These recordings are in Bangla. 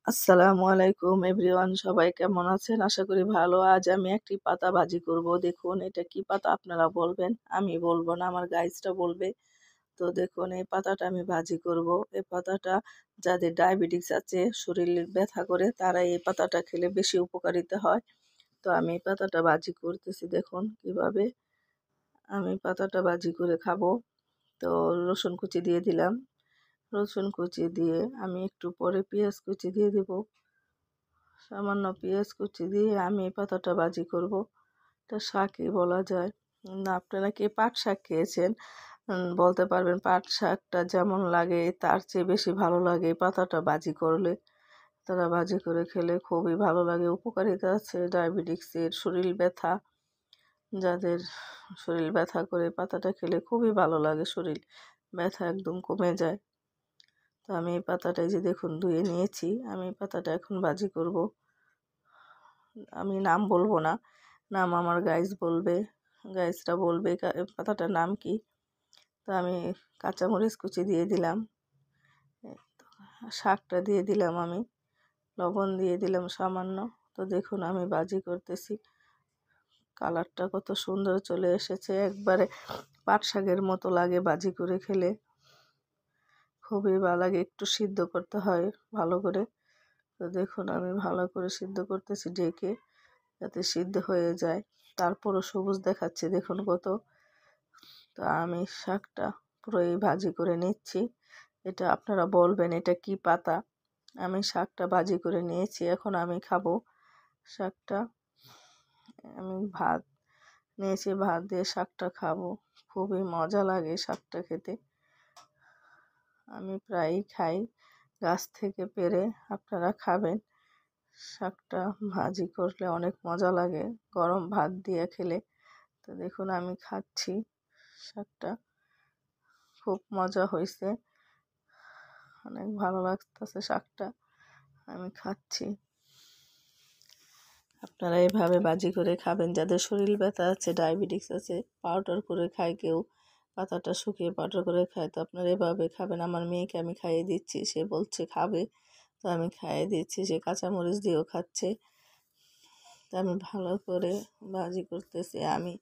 আসসালামু আলাইকুম এভরিওয়ান, সবাই কেমন আছেন? আশা করি ভালো। আজ আমি একটি পাতা ভাজি করব। দেখুন এটা কি পাতা আপনারা বলবেন, আমি বলবো না, আমার গাইজটা বলবে। তো দেখুন এই পাতাটা আমি ভাজি করব। এই পাতাটা যাদের ডায়াবেটিস আছে, শরীরে ব্যথা করে, তারা এই পাতাটা খেলে বেশি উপকারিতা হয়। তো আমি এই পাতাটা ভাজি করতেছি, দেখুন কিভাবে আমি পাতাটা ভাজি করে খাবো। তো রসুন কুচি দিয়ে দিলাম, রসুন কুচি দিয়ে আমি একটু পরে পেঁয়াজ কুচি দিয়ে দেবো। সামান্য পেঁয়াজ কুচি দিয়ে আমি এই পাতাটা ভাজি করব। এটা শাকই বলা যায়। না, আপনারা কে পাট শাক খেয়েছেন বলতে পারবেন। পাট শাকটা যেমন লাগে তার চেয়ে বেশি ভালো লাগে এই পাতাটা ভাজি করলে। তারা ভাজি করে খেলে খুবই ভালো লাগে। উপকারিতা আছে ডায়াবেটিক্সের, শরীর ব্যথা, যাদের শরীর ব্যথা করে পাতাটা খেলে খুবই ভালো লাগে, শরীর ব্যথা একদম কমে যায়। তো আমি এই পাতাটা যে দেখুন ধুয়ে নিয়েছি, আমি এই পাতাটা এখন ভাজি করব। আমি নাম বলবো না, নাম আমার গাইজ বলবে, গাইজটা বলবে পাতাটার নাম কি। তো আমি কাঁচামরিচ কুচি দিয়ে দিলাম, শাকটা দিয়ে দিলাম, আমি লবণ দিয়ে দিলাম সামান্য। তো দেখুন আমি ভাজি করতেছি, কালারটা কত সুন্দর চলে এসেছে, একবারে পাট শাকের মতো লাগে ভাজি করে খেলে, খুবই ভালো লাগে। একটু সিদ্ধ করতে হয় ভালো করে। তো দেখুন আমি ভালো করে সিদ্ধ করতেছি ঢেকে, যাতে সিদ্ধ হয়ে যায়। তারপরও সবুজ দেখাচ্ছে, দেখুন কত। তো আমি শাকটা পুরোই ভাজি করে নিচ্ছি। এটা আপনারা বলবেন এটা কি পাতা। আমি শাকটা ভাজি করে নিয়েছি, এখন আমি খাবো শাকটা। আমি ভাত নিয়েছি, ভাত দিয়ে শাকটা খাবো, খুবই মজা লাগে শাকটা খেতে। আমি প্রায়ই খাই, গাছ থেকে পেড়ে। আপনারা খাবেন, শাকটা ভাজি করলে অনেক মজা লাগে গরম ভাত দিয়ে খেলে। তো দেখুন আমি খাচ্ছি শাকটা, খুব মজা হয়েছে, অনেক ভালো লাগতেছে শাকটা, আমি খাচ্ছি। আপনারা এভাবে ভাজি করে খাবেন। যাদের শরীর ব্যথা আছে, ডায়াবেটিস আছে, পাউডার করে খায় কেউ, পাতাটা শুকিয়ে পাউডার করে খায়, তো আপনারা এভাবে খাবেন। আমার মেয়েকে আমি খাইয়ে দিচ্ছি, সে বলছে খাবে, তো আমি খাইয়ে দিচ্ছি, সে কাঁচামরিচ দিয়েও খাচ্ছে। তো আমি ভালো করে ভাজি করতেছি, আমি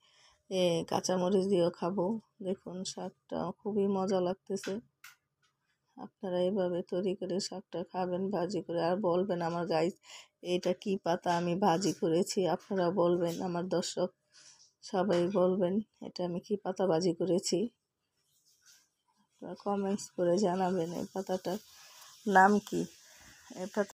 কাঁচামরিচ দিয়েও খাবো। দেখুন শাকটা খুবই মজা লাগতেছে। আপনারা এভাবে তৈরি করে শাকটা খাবেন ভাজি করে, আর বলবেন আমার গাইস এটা কি পাতা আমি ভাজি করেছি। আপনারা বলবেন, আমার দর্শক সবাই বলবেন এটা আমি কি পাতা ভাজি করেছি। কমেন্টস করে জানাবেন এই পাতাটার নাম কি। এই পাতা